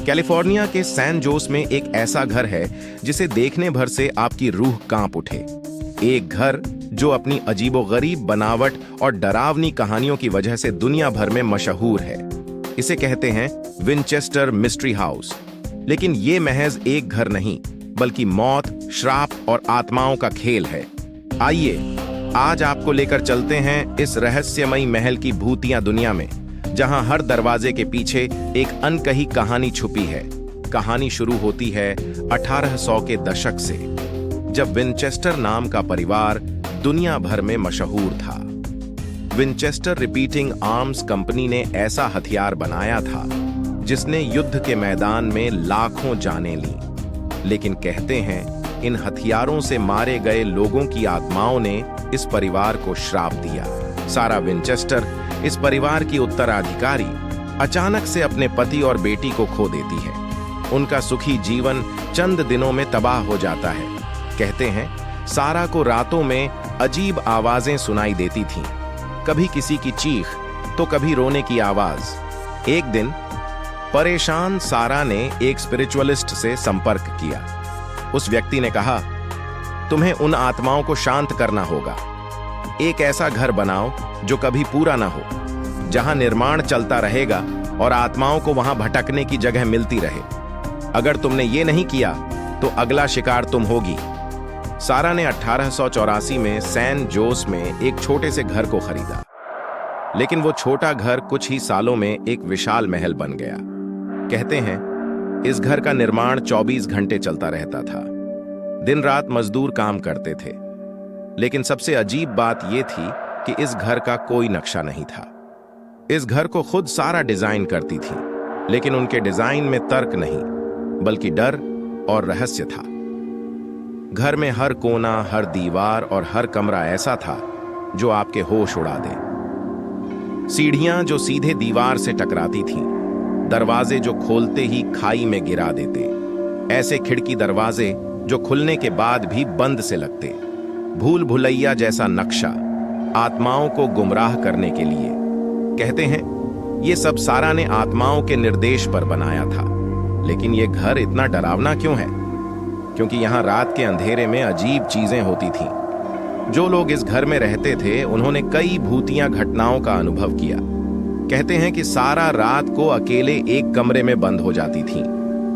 California के San Jose में एक ऐसा घर है जिसे देखने भर से आपकी रूह कांप उठे। एक घर जो अपनी अजीबोगरीब बनावट और डरावनी कहानियों की वजह से दुनिया भर में मशहूर है। इसे कहते हैं विनचेस्टर मिस्ट्री हाउस। लेकिन ये महज एक घर नहीं, बल्कि मौत, श्राप और आत्माओं का खेल है। आइए आज आपको लेकर चलते हैं इस रहस्यमयी महल की भूतिया दुनिया में, जहां हर दरवाजे के पीछे एक अनकही कहानी छुपी है। कहानी शुरू होती है 1800 के दशक से, जब विनचेस्टर नाम का परिवार दुनिया भर में मशहूर था। विनचेस्टर रिपीटिंग आर्म्स कंपनी ने ऐसा हथियार बनाया था जिसने युद्ध के मैदान में लाखों जानें ली। लेकिन कहते हैं इन हथियारों से मारे गए लोगों की आत्माओं ने इस परिवार को श्राप दिया। सारा विनचेस्टर, इस परिवार की उत्तराधिकारी, अचानक से अपने पति और बेटी को खो देती है। उनका सुखी जीवन चंद दिनों में तबाह हो जाता है। कहते हैं सारा को रातों में अजीब आवाजें सुनाई देती थीं, कभी किसी की चीख तो कभी रोने की आवाज। एक दिन परेशान सारा ने एक स्पिरिचुअलिस्ट से संपर्क किया। उस व्यक्ति ने कहा, तुम्हें उन आत्माओं को शांत करना होगा। एक ऐसा घर बनाओ जो कभी पूरा ना हो, जहां निर्माण चलता रहेगा और आत्माओं को वहां भटकने की जगह मिलती रहे। अगर तुमने ये नहीं किया तो अगला शिकार तुम होगी। सारा ने 1884 में सैन जोस में एक छोटे से घर को खरीदा। लेकिन वो छोटा घर कुछ ही सालों में एक विशाल महल बन गया। कहते हैं इस घर का निर्माण 24 घंटे चलता रहता था। दिन रात मजदूर काम करते थे। लेकिन सबसे अजीब बात यह थी कि इस घर का कोई नक्शा नहीं था। इस घर को खुद सारा डिजाइन करती थी, लेकिन उनके डिजाइन में तर्क नहीं, बल्कि डर और रहस्य था। घर में हर कोना, हर दीवार और हर कमरा ऐसा था जो आपके होश उड़ा दे। सीढ़ियां जो सीधे दीवार से टकराती थीं, दरवाजे जो खोलते ही खाई में गिरा देते, ऐसे खिड़की दरवाजे जो खुलने के बाद भी बंद से लगते। भूल भुलैया जैसा नक्शा आत्माओं को गुमराह करने के लिए। कहते हैं ये सब सारा ने आत्माओं के निर्देश पर बनाया था। लेकिन ये घर इतना डरावना क्यों है? क्योंकि यहां रात के अंधेरे में अजीब चीजें होती थीं। जो लोग इस घर में रहते थे उन्होंने कई भूतिया घटनाओं का अनुभव किया। कहते हैं कि सारा रात को अकेले एक कमरे में बंद हो जाती थीं।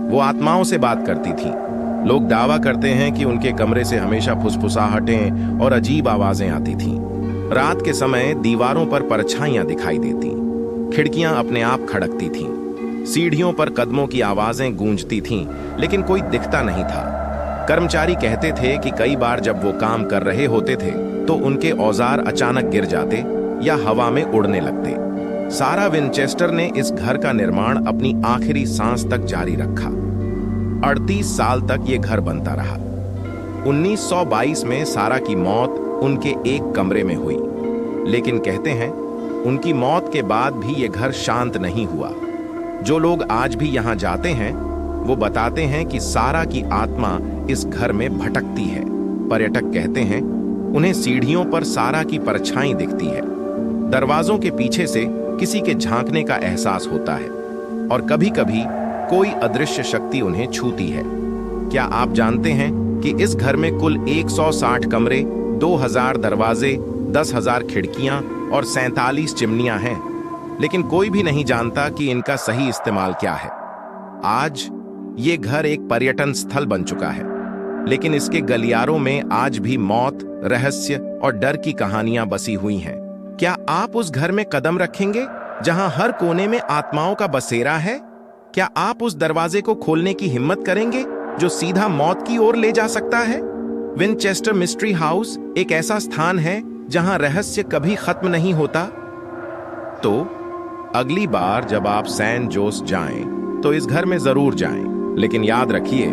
वो आत्माओं से बात करती थीं। लोग दावा करते हैं कि उनके कमरे से हमेशा फुसफुसाहटें और अजीब आवाजें आती थीं। रात के समय दीवारों पर परछाइयां दिखाई देती, खिड़कियां अपने आप खड़कती थीं, सीढ़ियों पर कदमों की आवाजें गूंजती थीं, लेकिन कोई दिखता नहीं था। कर्मचारी कहते थे कि कई बार जब वो काम कर रहे होते थे तो उनके औजार अचानक गिर जाते या हवा में उड़ने लगते। सारा विनचेस्टर ने इस घर का निर्माण अपनी आखिरी सांस तक जारी रखा। 38 साल तक ये घर बनता रहा। 1922 में सारा की मौत उनके एक कमरे में हुई। लेकिन कहते हैं उनकी मौत के बाद भी ये घर शांत नहीं हुआ। जो लोग आज भी यहां जाते हैं वो बताते हैं कि सारा की आत्मा इस घर में भटकती है। पर्यटक कहते हैं उन्हें सीढ़ियों पर सारा की परछाई दिखती है। दरवाजों के पीछे से किसी के झांकने का एहसास होता है और कभी-कभी कोई अदृश्य शक्ति उन्हें छूती है। क्या आप जानते हैं कि इस घर में कुल 160 कमरे, 2000 दरवाजे, 10,000 खिड़कियां और 47 चिमनियां हैं? लेकिन कोई भी नहीं जानता कि इनका सही इस्तेमाल क्या है। आज ये घर एक पर्यटन स्थल बन चुका है, लेकिन इसके गलियारों में आज भी मौत, रहस्य और डर की कहानियां बसी हुई हैं। क्या आप उस घर में कदम रखेंगे जहां हर कोने में आत्माओं का बसेरा है? क्या आप उस दरवाजे को खोलने की हिम्मत करेंगे जो सीधा मौत की ओर ले जा सकता है? विनचेस्टर मिस्ट्री हाउस एक ऐसा स्थान है जहां रहस्य कभी खत्म नहीं होता। तो अगली बार जब आप सैन जोस जाएं तो इस घर में जरूर जाएं, लेकिन याद रखिए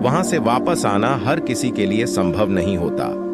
वहां से वापस आना हर किसी के लिए संभव नहीं होता।